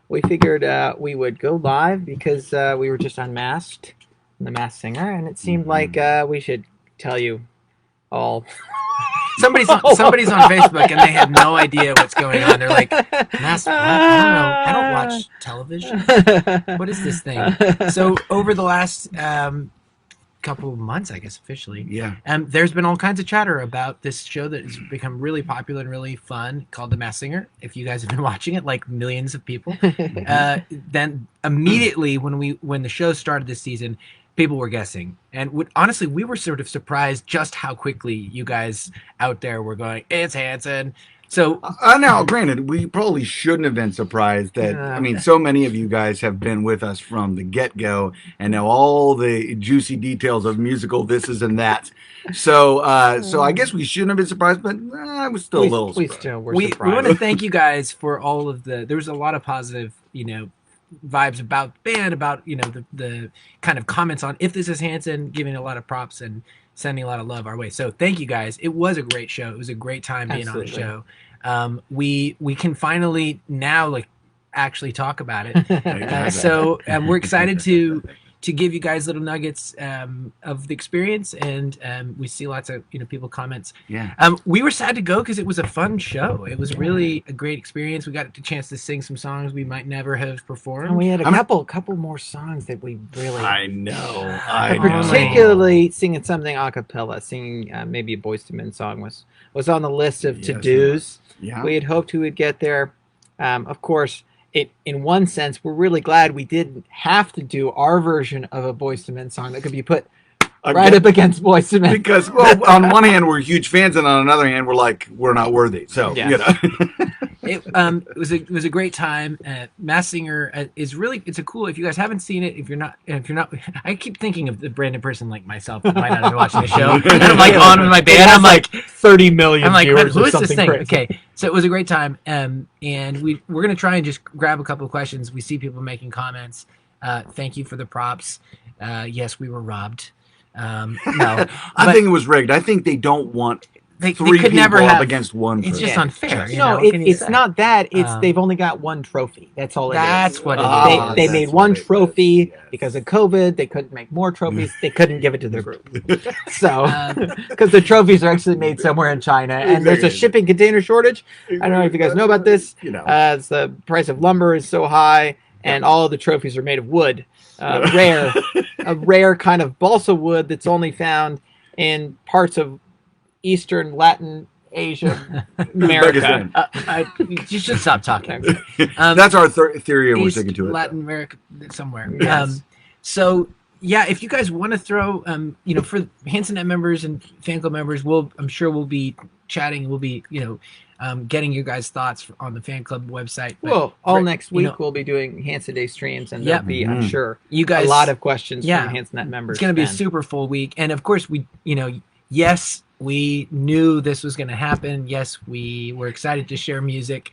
we figured we would go live because we were just unmasked, the Masked Singer, and it seemed like we should tell you all. Somebody's on Facebook and they have no idea what's going on. They're like, "Mass, what? I don't know. I don't watch television. What is this thing?" So over the last couple of months, I guess officially, Yeah. there's been all kinds of chatter about this show that has become really popular and really fun called The Masked Singer. If you guys have been watching it, like millions of people, then immediately when the show started this season, people were guessing, and honestly, we were sort of surprised just how quickly you guys out there were going, "It's Hanson." So Now, granted, we probably shouldn't have been surprised that. I mean, so many of you guys have been with us from the get-go and know all the juicy details of musical thises and that. So I guess we shouldn't have been surprised, but I was still a little We surprised. still were we surprised. want to thank you guys for all of the. There was a lot of positive, vibes about the band, about the kind of comments on if this is Hanson, giving a lot of props and sending a lot of love our way. So thank you guys. It was a great show. It was a great time being on the show. We can finally now actually talk about it. So we're excited to give you guys little nuggets of the experience, and we see lots of people comments. Yeah. We were sad to go because it was a fun show. It was really a great experience. We got the chance to sing some songs we might never have performed. And we had a couple more songs that we really. I know. I know. Particularly singing something a cappella, singing maybe a Boyz II Men song was on the list of to-dos. Yeah. We had hoped we would get there. Of course, in one sense, we're really glad we didn't have to do our version of a Boyz II Men song that could be put right up against Boyz II Men. Because, well, on one hand, we're huge fans, and on another hand, we're like, we're not worthy. So, It was a great time. Masked Singer is really, it's a cool. If you guys haven't seen it, if you're not, I keep thinking of the branded person like myself that might not have been watching the show. And I'm like on with my band. I'm like 30 million. I'm like, viewers who or is this something thing? crazy. Okay, so it was a great time. And we're gonna try and just grab a couple of questions. We see people making comments. Thank you for the props. Yes, we were robbed. No, I think it was rigged. I think they don't want they three could people never up have. against one person. It's just unfair. No, it's not that. It's they've only got one trophy. That's all it is. That's what it is. They made one trophy because of COVID. They couldn't make more trophies. They couldn't give it to their group. So, because the trophies are actually made somewhere in China, and there's a shipping container shortage. I don't know if you guys know about this. As the price of lumber is so high, and all of the trophies are made of wood, a rare kind of balsa wood that's only found in parts of Eastern Latin Asia, America. You should stop talking. That's our theory, and we're sticking to it. Latin America, somewhere. Yes. So yeah, if you guys want to throw, for Hansonet members and fan club members, I'm sure we'll be chatting. We'll be, getting your guys' thoughts on the fan club website. Well, next week we'll be doing Hanson Day streams, and there'll be, I'm sure, you guys a lot of questions from Hansonet members. It's going to be a super full week, and of course, yes, we knew this was going to happen. Yes, we were excited to share music,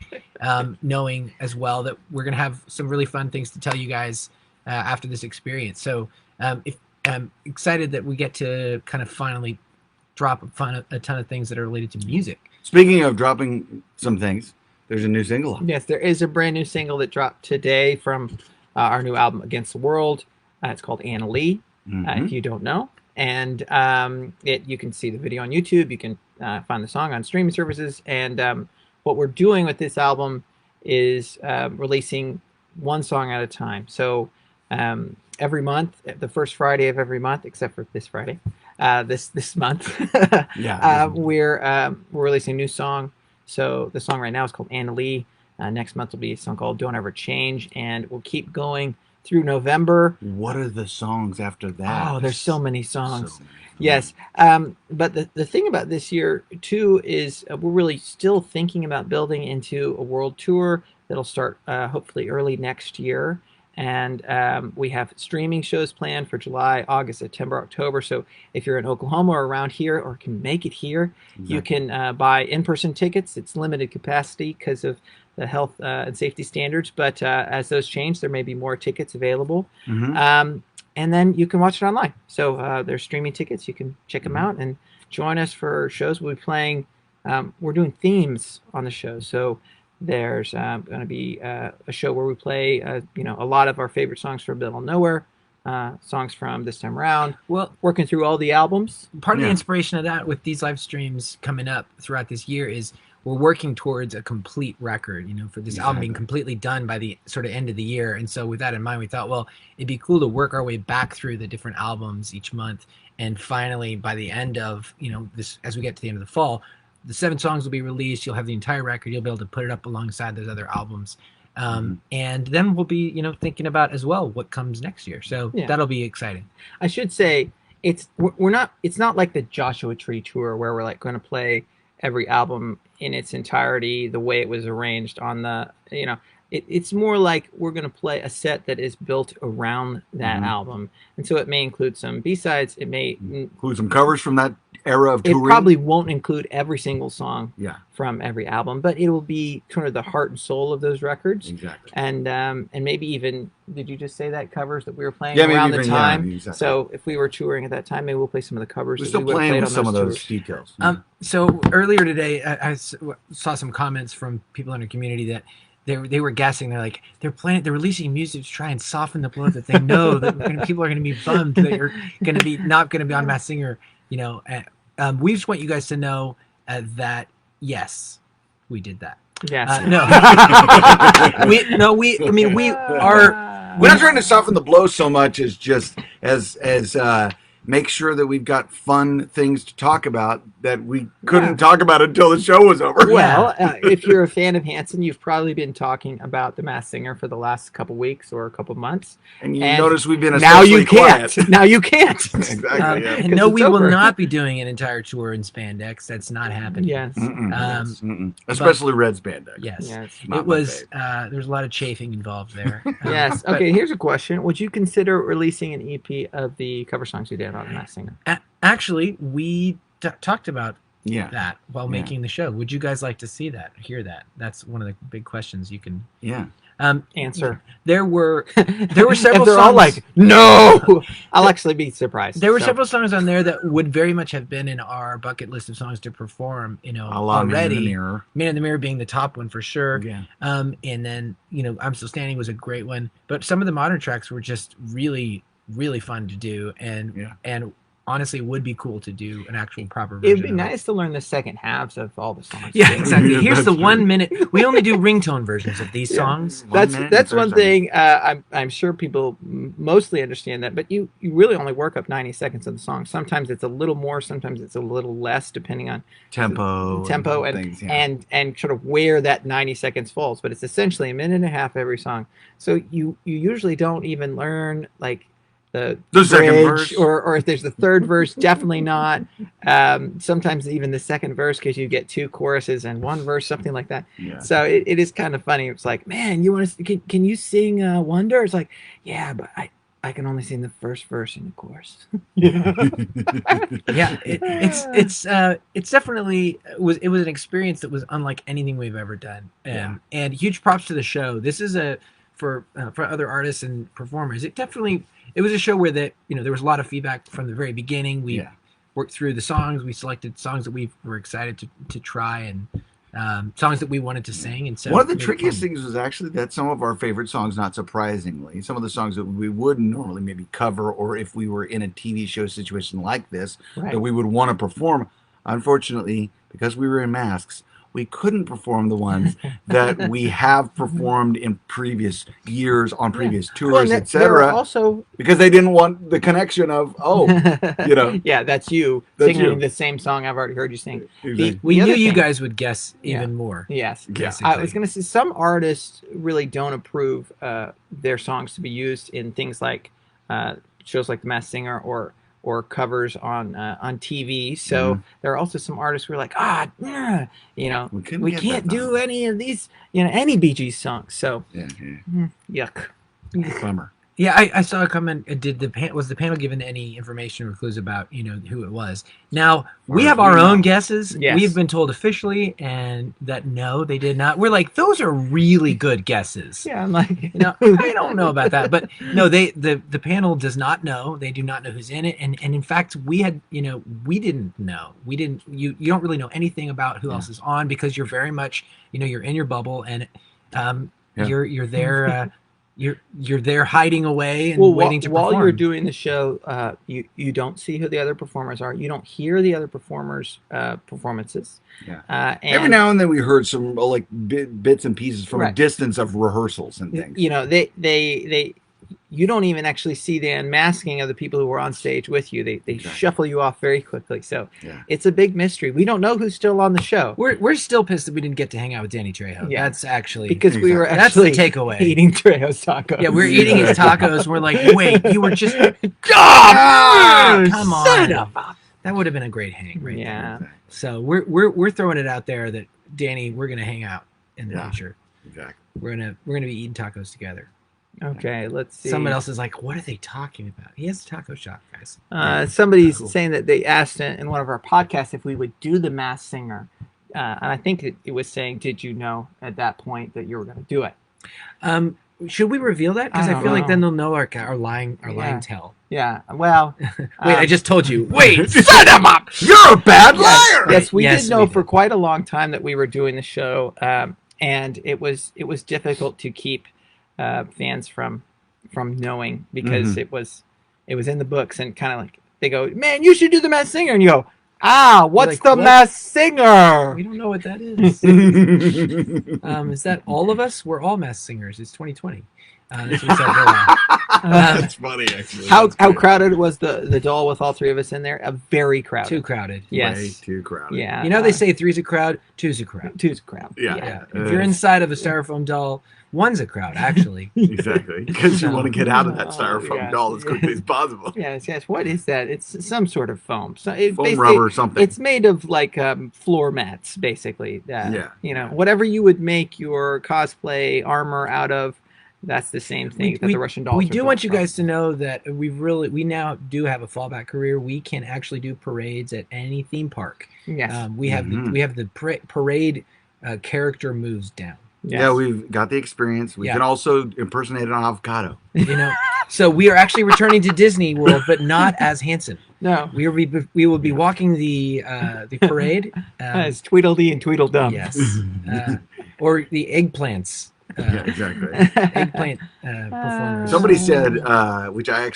knowing as well that we're going to have some really fun things to tell you guys after this experience. So I'm excited that we get to kind of finally drop a ton of things that are related to music. Speaking of dropping some things, there's a new single. Yes, there is a brand new single that dropped today from our new album, Against the World. It's called Anna Lee, if you don't know. And you can see the video on YouTube. You can find the song on streaming services. And what we're doing with this album is releasing one song at a time. So every month, the first Friday of every month, except for this Friday, this month, we're releasing a new song. So the song right now is called Anna Lee. Next month will be a song called Don't Ever Change, and we'll keep going through November. What are the songs after that? Oh, there's so many songs. Yes. But the thing about this year, too, is we're really still thinking about building into a world tour that'll start hopefully early next year. And we have streaming shows planned for July, August, September, October. So if you're in Oklahoma or around here or can make it here, you can buy in-person tickets. It's limited capacity because of the health and safety standards. But as those change, there may be more tickets available. And then you can watch it online. So there's streaming tickets. You can check them out and join us for shows. We'll be playing. We're doing themes on the show. So There's going to be a show where we play, a lot of our favorite songs from Middle of Nowhere, songs from This Time Around. Well, working through all the albums. Part of the inspiration of that with these live streams coming up throughout this year is we're working towards a complete record, for this album being completely done by the sort of end of the year. And so with that in mind, we thought, well, it'd be cool to work our way back through the different albums each month. And finally, by the end of, this, as we get to the end of the fall, the 7 songs will be released. You'll have the entire record. You'll be able to put it up alongside those other albums. And then we'll be, thinking about as well what comes next year. So that'll be exciting. I should say it's not like the Joshua Tree tour where we're like going to play every album in its entirety the way it was arranged on the, it's more like we're going to play a set that is built around that album. And so it may include some B-sides. It may include some covers from that era of touring. It probably won't include every single song from every album, but it will be kind of the heart and soul of those records. Exactly. And maybe even, did you just say that covers that we were playing around the time? Yeah, exactly. So if we were touring at that time, maybe we'll play some of the covers. We're still playing with some of those details. So earlier today, I saw some comments from people in our community that they were guessing. They're like, they're releasing music to try and soften the blow that they know that people are going to be bummed that you're going to be not going to be on Masked Singer. We just want you guys to know that yes, we did that. Yes. We are. We're not trying to soften the blow so much as just as make sure that we've got fun things to talk about that we couldn't talk about until the show was over. Well, if you're a fan of Hanson, you've probably been talking about The Masked Singer for the last couple weeks or a couple months. And you notice we've been especially quiet. Now you can't. Exactly. And no, we will not be doing an entire tour in spandex. That's not happening. Yes. Especially red spandex. Yes. It was. There's a lot of chafing involved there. Yes. Okay. Here's a question: would you consider releasing an EP of the cover songs you did on The Masked Singer? Actually, we talked about that while making the show. Would you guys like to see that, hear that? That's one of the big questions you can answer. There were several songs. They're all like, no. I'll actually be surprised. There were several songs on there that would very much have been in our bucket list of songs to perform. Already. Man in the Mirror being the top one for sure. Yeah. And then I'm Still Standing was a great one. But some of the modern tracks were just really, really fun to do, and honestly would be cool to do an actual proper version. It'd be nice to learn the second halves of all the songs. Yeah, exactly. Here's the 1 minute. We only do ringtone versions of these songs. That's one thing. I'm sure people mostly understand that, but you really only work up 90 seconds of the song. Sometimes it's a little more, sometimes it's a little less, depending on tempo and things, and sort of where that 90 seconds falls. But it's essentially a minute and a half every song. So you usually don't even learn like the second verse, or if there's the third verse, definitely not. Sometimes even the second verse, because you get 2 choruses and 1 verse, something like that. Yeah. So it is kind of funny. It's like, man, you want to? Can you sing Wonder? It's like, yeah, but I can only sing the first verse in the chorus. It's definitely was an experience that was unlike anything we've ever done. And huge props to the show. This is for other artists and performers. It was a show where there was a lot of feedback from the very beginning. We worked through the songs. We selected songs that we were excited to try, and songs that we wanted to sing. And so one of the trickiest things was actually that some of our favorite songs, not surprisingly, some of the songs that we wouldn't normally maybe cover, or if we were in a TV show situation like this, that we would want to perform, unfortunately, because we were in masks, we couldn't perform the ones that we have performed in previous years on previous tours, etc. Also, because they didn't want the connection of that's you singing the same song I've already heard you sing. Exactly. We knew you guys would guess even more. Yes. Basically. I was going to say some artists really don't approve their songs to be used in things like shows like The Masked Singer or covers on TV. So there are also some artists who are like, we can't do any of these, any Bee Gees songs. So yuck. Bummer. Yeah, I saw a comment. Was the panel given any information or clues about who it was? Now we have our own guesses. Yes. We've been told officially, and that no, they did not. We're like, those are really good guesses. Yeah, I'm like, I don't know about that, but no, the panel does not know. They do not know who's in it, and in fact, we had we didn't know. We didn't. You don't really know anything about who else is on because you're very much you're in your bubble and you're there. You're there hiding away and waiting to perform. While you're doing the show, you don't see who the other performers are. You don't hear the other performers' performances. Yeah. And every now and then we heard some like bits and pieces from a distance of rehearsals and things. You don't even actually see the unmasking of the people who were on stage with you. They shuffle you off very quickly. So it's a big mystery. We don't know who's still on the show. We're still pissed that we didn't get to hang out with Danny Trejo. Yeah. That's actually because we were actually that's the takeaway. Eating Trejo's tacos. Yeah, we're eating his tacos. We're like, wait, you were just come on. That would have been a great hang, right? Yeah. There. So we're throwing it out there that Danny, we're gonna hang out in the future. Exactly. We're gonna be eating tacos together. Okay, let's see. Someone else is like, what are they talking about? He has a taco shop, guys. Somebody's saying that they asked in one of our podcasts if we would do the Masked Singer. And I think it was saying, did you know at that point that you were going to do it? Should we reveal that? Because I feel like then they'll know our lying tell. Yeah, well... wait, I just told you. Wait, set him up! You're a bad liar! Yes, we did know for quite a long time that we were doing the show. And it was difficult to keep fans from knowing because it was in the books and kind of like they go, man, you should do the Masked Singer, and you go, what's like, the Masked Singer? We don't know what that is. Is that all of us? We're all Masked Singers. It's 2020. That's what we said for a while. That's funny, actually. How crowded was the doll with all three of us in there? Very crowded. Too crowded. Yes. Way too crowded. Yeah. They say three's a crowd, two's a crowd. Two's a crowd. Yeah. If you're inside of a styrofoam doll, one's a crowd, actually. Exactly. Because you want to get out of that styrofoam doll as quickly as possible. Yes. What is that? It's some sort of foam. So foam rubber or something. It's made of like floor mats, basically. Whatever you would make your cosplay armor out of, that's the same thing that the Russian dolls. We do want you guys to know that we now do have a fallback career. We can actually do parades at any theme park. Yes. We have the parade character moves down. Yes. Yeah, we've got the experience. We can also impersonate an avocado. So we are actually returning to Disney World, but not as Hanson. No, we will be walking the parade as Tweedledee and Tweedledum. Yes, or the eggplants. Yeah, exactly. Eggplant performers. Somebody said, which I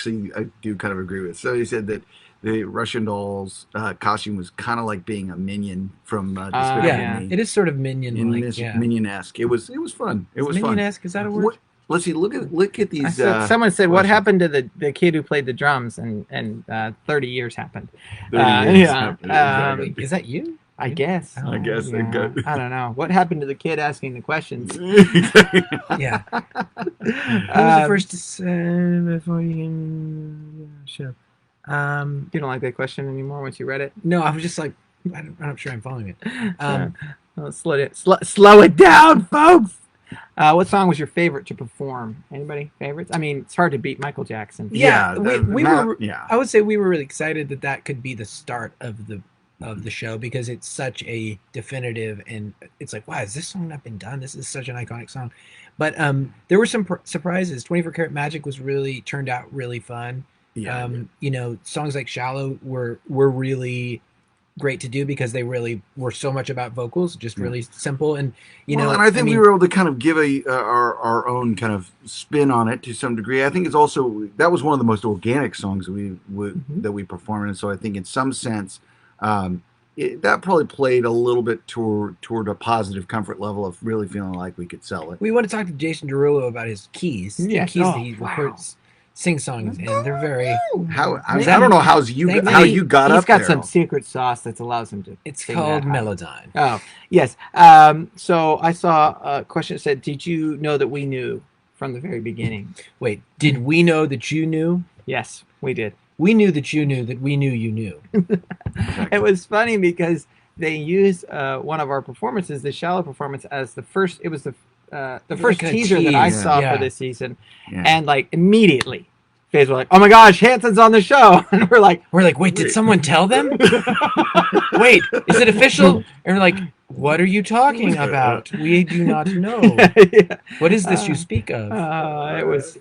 do kind of agree with. Somebody said that the Russian doll's costume was kind of like being a minion from Despicable Me. It is sort of minion-like. Minion-esque. It was fun. It was fun. Minion-esque, is that a word? Let's see. Look at these. Someone said, "What happened to the kid who played the drums?" And 30 years happened. 30 years happened. Is that you? I guess. I guess. Yeah. I don't know. What happened to the kid asking the questions? Yeah. Who was the first to say before you can show? You don't like that question anymore once you read it? No, I was just like, I'm not sure I'm following it. Slow it down, folks. What song was your favorite to perform? Anybody favorites? I mean, it's hard to beat Michael Jackson. Yeah, we were. I would say we were really excited that could be the start of the show because it's such a definitive and it's like, wow, has this song not been done? This is such an iconic song. But there were some surprises. 24 Karat Magic was turned out really fun. Yeah. Songs like Shallow were really great to do because they really were so much about vocals, just really simple. And and I think we were able to kind of give our own kind of spin on it to some degree. I think it's also that was one of the most organic songs that we performed, and so I think in some sense that probably played a little bit toward a positive comfort level of really feeling like we could sell it. We want to talk to Jason Derulo about his keys. Yeah, keys that he records sing songs in. They're very I don't know how you got up there. He's got some secret sauce that allows him to. It's called Melodyne. Oh yes. So I saw a question that said, "Did you know that we knew from the very beginning?" Wait, did we know that you knew? Yes, we did. We knew that you knew that we knew you knew. It was funny because they used one of our performances, the Shallow performance, as the first. It was the first Like a teaser that I tease, saw yeah. for this season, Yeah. and like immediately, Faye's were like, "Oh my gosh, Hanson's on the show!" And we're like, wait, did someone tell them? Wait, is it official? And we're like, what are you talking about? We do not know. yeah. What is this you speak of? It was.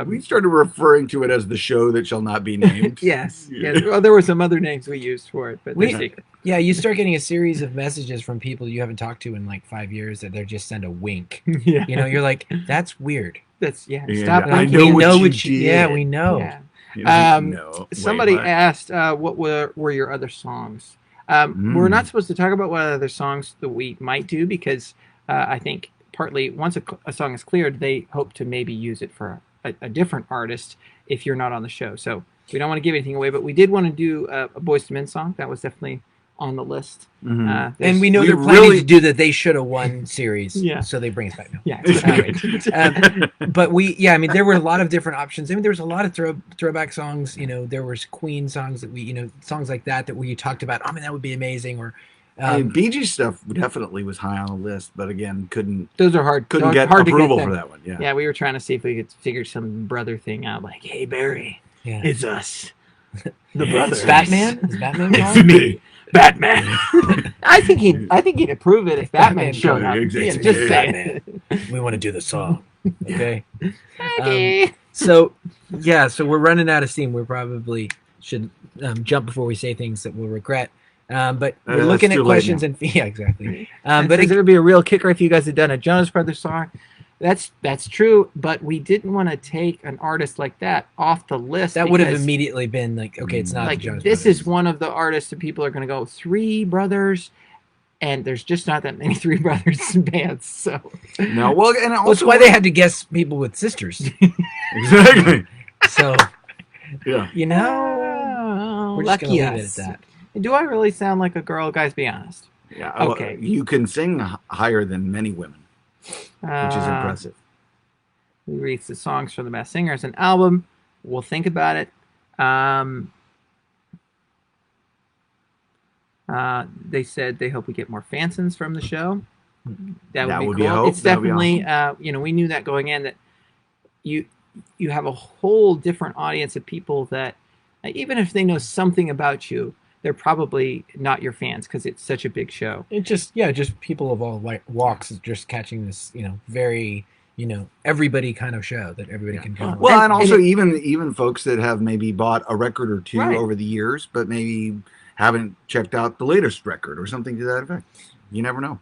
We started referring to it as the show that shall not be named. Yes. Well, there were some other names we used for it, but We- they're secret. Yeah, you start getting a series of messages from people you haven't talked to in like 5 years that they just send a wink. Yeah. You know, you're like, that's weird. That's yeah. Yeah, Stop. I winking. know we what know you what you. Yeah, did. we know. Yeah. No. Wait, Somebody what? asked, "What were your other songs?" We're not supposed to talk about what other songs that we might do because I think partly once a song is cleared, they hope to maybe use it for a different artist if you're not on the show. So we don't want to give anything away, but we did want to do a Boyz II Men song. That was definitely on the list. Mhm. And we know We they're planning really- to do the They Should Have Won series. Yeah. So they bring us back now. Yeah, it's great. But I mean, there were a lot of different options. I mean, there was a lot of throwback songs. You know, there was Queen songs that songs like that we talked about. I mean, that would be amazing. Or, I mean, Bee Gees stuff definitely was high on the list, but again, couldn't Those are hard. get hard approval to for get that one. Yeah. Yeah, we were trying to see if we could figure some brother thing out. Like, hey Barry, Yeah. it's us, the brothers. It's Batman? Is Batman It's calling? me. Batman. I think he'd approve it if Batman Batman showed up. exactly. Yeah, just Batman. saying. We want to do the song. Okay. Daddy. So we're running out of steam. We probably should jump before we say things that we'll regret. But we're That's looking at too late questions now. and yeah, exactly. But But it would be a real kicker if you guys had done a Jonas Brothers song. That's true, but we didn't want to take an artist like that off the list. that would have because, immediately been like, okay, it's not like the Jonas this Brothers. is one of the artists that people are going to go 3 brothers, and there's just not that many 3 brothers bands. So No, well, and also Well, that's why they had to guess people with sisters. exactly. So Yeah. you know, we're just lucky gonna leave us. it at that. Do I really sound like a girl? Guys, be honest. Yeah. Okay. You can sing higher than many women, which is impressive. We read the songs from the best singers and album. We'll think about it. They said they hope we get more Hansons from the show. That would be a cool. hope. It's That would be definitely we knew that going in that you have a whole different audience of people that even if they know something about you, they're probably not your fans because it's such a big show. It just people of all walks just catching this, very, everybody kind of show that everybody can come. Well, and And also even folks that have maybe bought a record or two Right. over the years, but maybe haven't checked out the latest record or something to that effect. You never know.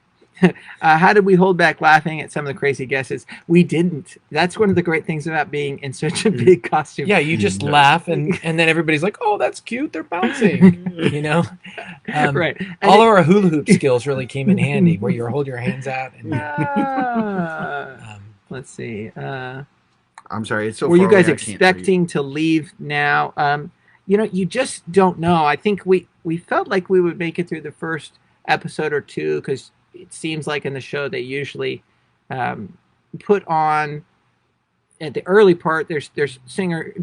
How did we hold back laughing at some of the crazy guesses? We didn't. That's one of the great things about being in such a big costume. Yeah, you just laugh and then everybody's like, "Oh, that's cute. They're bouncing." Right. And All of our hula hoop skills really came in handy, where you hold your hands out. And, let's see. I'm sorry. It's so. Were far you guys away, I can't read. expecting to leave now? You just don't know. I think we felt like we would make it through the first episode or two because it seems like in the show they usually put on at the early part. There's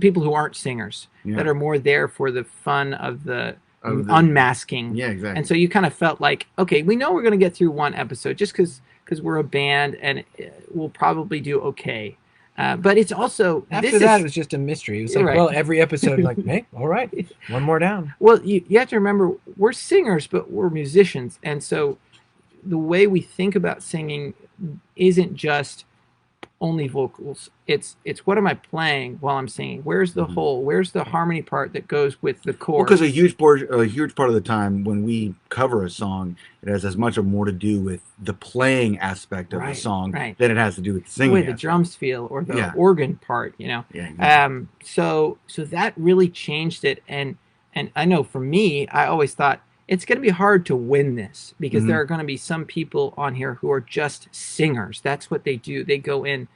people who aren't singers Yeah. that are more there for the fun of the Of the- unmasking. Yeah, exactly. And so you kind of felt like, okay, we know we're going to get through one episode just because we're a band and we'll probably do okay. But it's also after that, it was just a mystery. It was like, Right. well, every episode, like, hey, all right, one more down. well, you have to remember we're singers, but we're musicians, and so the way we think about singing isn't just only vocals. It's what am I playing while I'm singing? Where's the hole? Where's the harmony part that goes with the chorus? Because a huge part of the time when we cover a song, it has as much or more to do with the playing aspect of the Right, song right. than it has to do with the the singing. way the aspect. drums feel or the Yeah. organ part, Yeah, exactly. So that really changed it, and I know for me, I always thought it's going to be hard to win this because there are going to be some people on here who are just singers. That's what they do. They go in,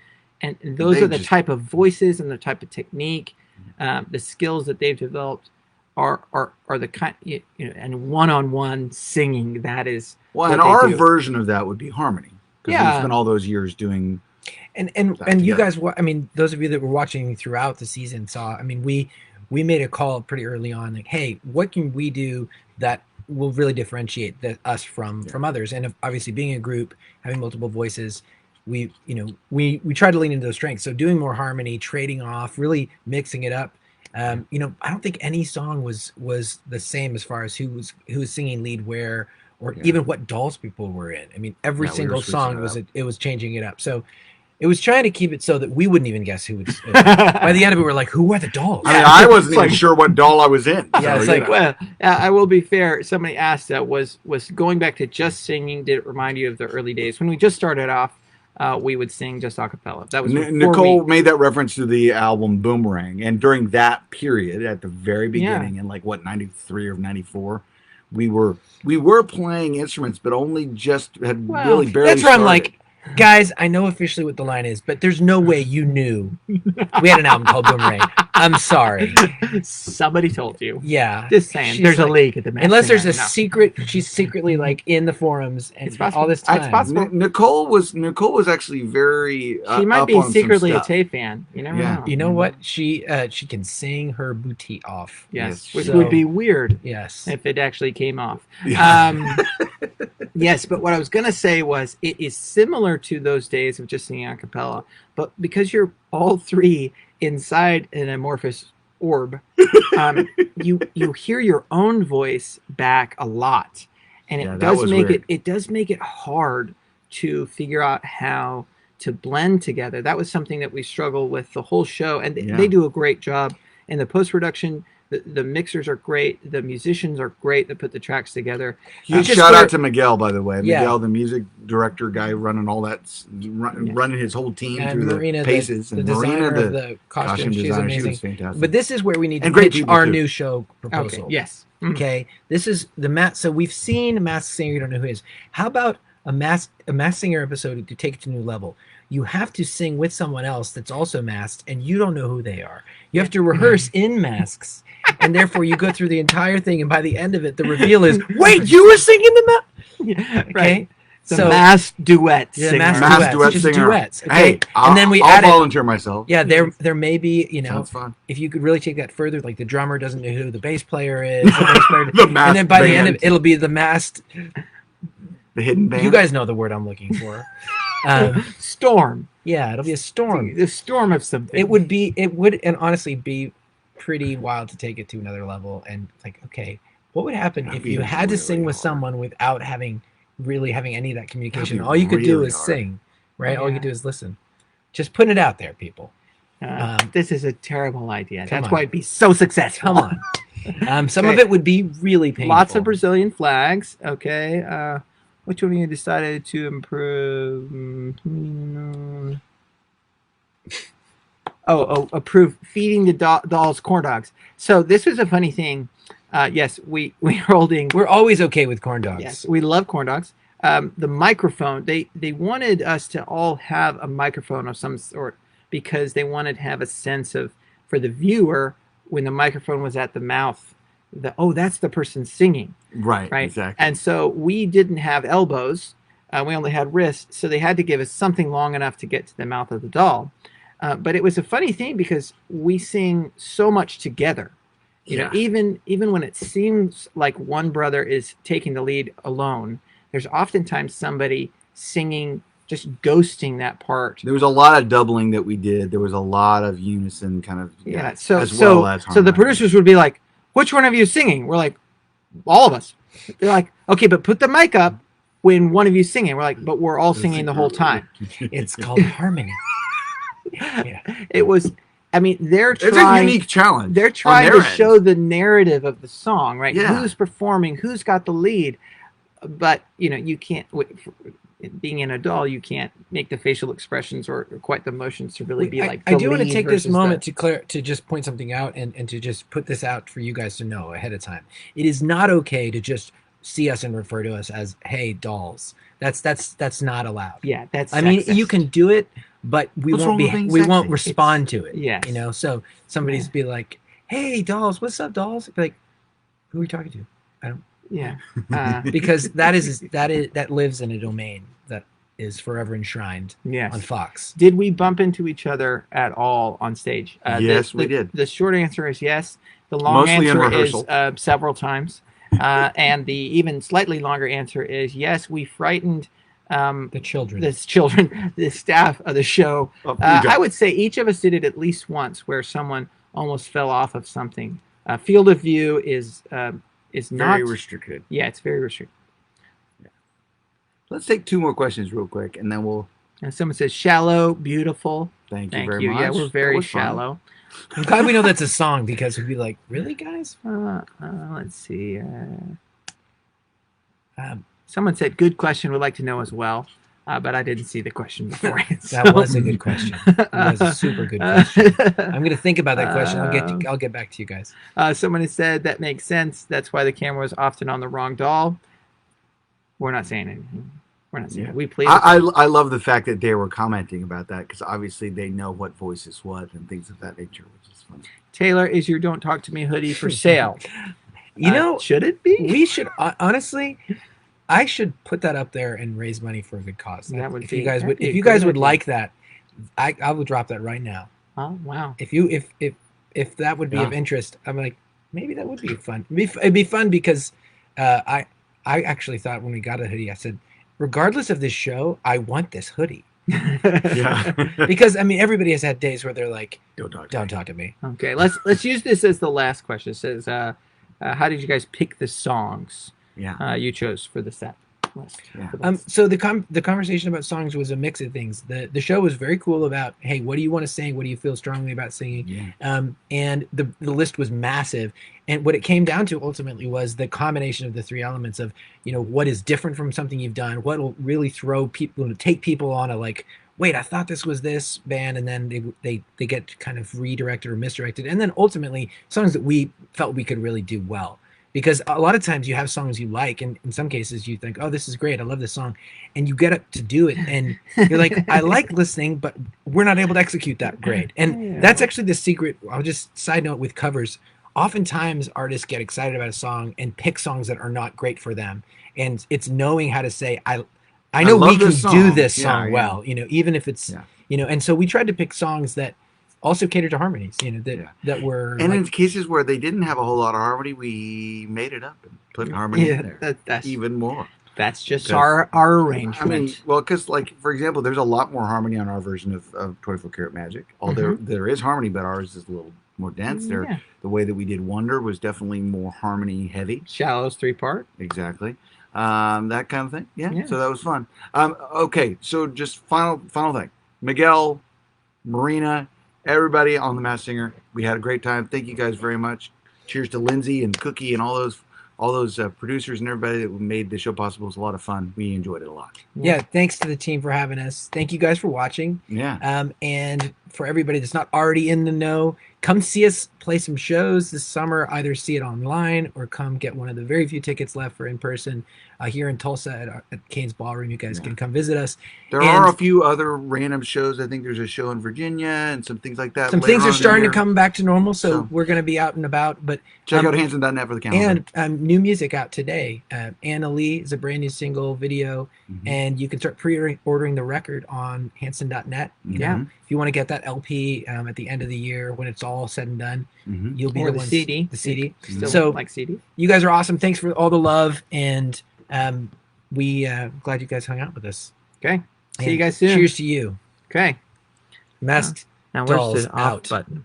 and those They are the just- type of voices and the type of technique, the skills that they've developed are the kind, and one-on-one singing. That is Well, what and they our do. version of that would be harmony. Because Yeah. we spent all those years doing. And That you together. guys, I mean, those of you that were watching throughout the season saw. I mean, we made a call pretty early on, like, hey, what can we do that will really differentiate us from others? And obviously, being a group, having multiple voices, we tried to lean into those strengths. So doing more harmony, trading off, really mixing it up. I don't think any song was the same as far as who was singing lead where, or even what dolls people were in. I mean, every single song was changing it up. So it was trying to keep it so that we wouldn't even guess who was. By the end of it, we're like, who are the dolls? I mean, I wasn't even sure what doll I was in. Yeah, it's like, well, I will be fair. Somebody asked was going back to just singing. Did it remind you of the early days when we just started off? We would sing just a cappella. That was Nicole made that reference to the album Boomerang, and during that period, at the very beginning, in like what 93 or 94, we were playing instruments, but only just had really barely. That's where I'm like, guys, I know officially what the line is, but there's no way you knew we had an album called Boomerang. I'm sorry. Somebody told you. Yeah. Just saying. There's a leak at the Masked unless there's Singer. a secret. She's secretly like in the forums and all this time. It's possible. Nicole was actually very. She might be secretly a Tay fan. You never know. You know what? She can sing her booty off. Yes, which would be weird. Yes, if it actually came off. Yes, but what I was going to say was it is similar to those days of just singing a cappella, but because you're all three inside an amorphous orb, you hear your own voice back a lot, and it does make it hard to figure out how to blend together. That was something that we struggled with the whole show, and they do a great job in the post-production. The mixers are great. The musicians are great that put the tracks together. Huge shout out to Miguel, by the way. Miguel, the music director guy, running all that, running his whole team through Marina, the paces. The designer of the costume. She's amazing. She was fantastic. But this is where we need to pitch our new show proposal. Okay. Yes. Okay. This is the So we've seen Masked Singer. You don't know who it is. How about a Masked Singer episode to take it to a new level? You have to sing with someone else that's also masked, and you don't know who they are. You have to rehearse in masks. And therefore, you go through the entire thing, and by the end of it, the reveal is, wait, you were singing the okay? Right. So masked duet singer. Masked duet just singer. Duets. Okay? Hey, and then I'll volunteer myself. Yeah, there may be, Sounds fun. if you could really take that further, like the drummer doesn't know who the bass player is, and then by the end of it, it'll be the masked. The hidden band. You guys know the word I'm looking for. Storm. Yeah, it'll be a storm. The storm of something. It would honestly be pretty wild to take it to another level. And like, okay, what would happen if you had to sing with someone without having any of that communication? All you could do is sing, right? All you could do is listen. Just put it out there, people. This is a terrible idea. That's why it'd be so successful. Come on. Some of it would be really painful. Lots of Brazilian flags. Okay. Which one of you decided to improve? Approve feeding the dolls corn dogs. So this was a funny thing. Yes, we're holding. We're always okay with corn dogs. Yes, we love corn dogs. The microphone. They wanted us to all have a microphone of some sort because they wanted to have a sense of, for the viewer, when the microphone was at the mouth, that's the person singing. Right. Exactly. And so we didn't have elbows. We only had wrists. So they had to give us something long enough to get to the mouth of the doll. But it was a funny thing because we sing so much together. You know, even when it seems like one brother is taking the lead alone, there's oftentimes somebody singing, just ghosting that part. There was a lot of doubling that we did. There was a lot of unison kind of. So the producers would be like, which one of you is singing? We're like, all of us. They're like, okay, but put the mic up when one of you is singing. We're like, but we're all singing the whole time. It's called harmony. It was, I mean, it's a unique challenge. They're trying to show the narrative of the song, right? Yeah. Who's performing, who's got the lead. But, you can't, being in a doll, you can't make the facial expressions or quite the motions to really be like. I do want to take this moment to just point something out and to just put this out for you guys to know ahead of time. It is not okay to just see us and refer to us as, hey, dolls. That's not allowed. Yeah, that's. I mean, you can do it, but we won't respond to it. Yeah, So somebody's be like, hey, dolls, what's up, dolls? Be like, who are you talking to? I don't. Yeah, because that lives in a domain that is forever enshrined on Fox. Did we bump into each other at all on stage? Yes, we did. The short answer is yes. The long answer is several times. And the even slightly longer answer is yes, we frightened The children. the staff of the show. I would say each of us did it at least once, where someone almost fell off of something. Field of view is very restricted. Yeah, it's very restricted. Yeah. Let's take 2 more questions real quick, and then we'll. And someone says shallow, beautiful. Thank you very much. Yeah, we're very shallow. I'm glad we know that's a song, because we'd be like, really, guys? Let's see. Someone said, good question, would like to know as well. But I didn't see the question beforehand. That was a good question. That was a super good question. I'm going to think about that question. I'll get back to you guys. Someone has said that makes sense. That's why the camera was often on the wrong doll. We're not saying anything. We're not saying it. We please. I love the fact that they were commenting about that, because obviously they know what voice is what and things of that nature, which is fun. Taylor, is your Don't Talk to Me hoodie for sale? Should it be? We should, honestly. I should put that up there and raise money for a good cause. If you guys would like that, I would drop that right now. Oh wow! If that would be of interest, I'm like, maybe that would be fun. It'd be fun because I actually thought when we got a hoodie, I said, regardless of this show, I want this hoodie. Yeah. Because everybody has had days where they're like, don't talk to me. Okay, let's use this as the last question. It says, how did you guys pick the songs? Yeah. You chose for the set list. Yeah. So the conversation about songs was a mix of things. The show was very cool about, hey, what do you want to sing? What do you feel strongly about singing? Yeah. And the list was massive. And what it came down to ultimately was the combination of the 3 elements of, what is different from something you've done, what will really throw people, take people on a like, wait, I thought this was this band, and then they get kind of redirected or misdirected. And then ultimately songs that we felt we could really do well. Because a lot of times you have songs you like, and in some cases you think, oh, this is great, I love this song. And you get up to do it, and you're like, I like listening, but we're not able to execute that great. And that's actually the secret. I'll just side note with covers. Oftentimes artists get excited about a song and pick songs that are not great for them. And it's knowing how to say, I know we can do this song well, even if it's, and so we tried to pick songs that also cater to harmonies, that were. And in cases where they didn't have a whole lot of harmony, we made it up and put harmony in there. That's even more. That's just our arrangement. Because for example, there's a lot more harmony on our version of 24 Karat Magic. Although there is harmony, but ours is a little more dense. The way that we did Wonder was definitely more harmony heavy. Shallow's 3-part. Exactly. That kind of thing. Yeah. So that was fun. Okay. So just final thing. Miguel, Marina, everybody on The Masked Singer, we had a great time. Thank you guys very much. Cheers to Lindsay and Cookie and all those producers and everybody that made the show possible. It was a lot of fun. We enjoyed it a lot. Yeah, thanks to the team for having us. Thank you guys for watching. Yeah. And for everybody that's not already in the know, come see us play some shows this summer. Either see it online or come get one of the very few tickets left for in person here in Tulsa at Kane's Ballroom. You guys can come visit us. There are a few other random shows. I think there's a show in Virginia and some things like that. Some things are starting to come back to normal, so we're going to be out and about. But check out Hanson.net for the calendar. And new music out today. Anna Lee is a brand new single video, and you can start pre-ordering the record on Hanson.net. Yeah. If you want to get that LP at the end of the year when it's all said and done, you'll be the CD. The CD. So like CD. You guys are awesome. Thanks for all the love, and we glad you guys hung out with us. Okay. See you guys soon. Cheers to you. Okay. Masked now Dolls where's the off out. button?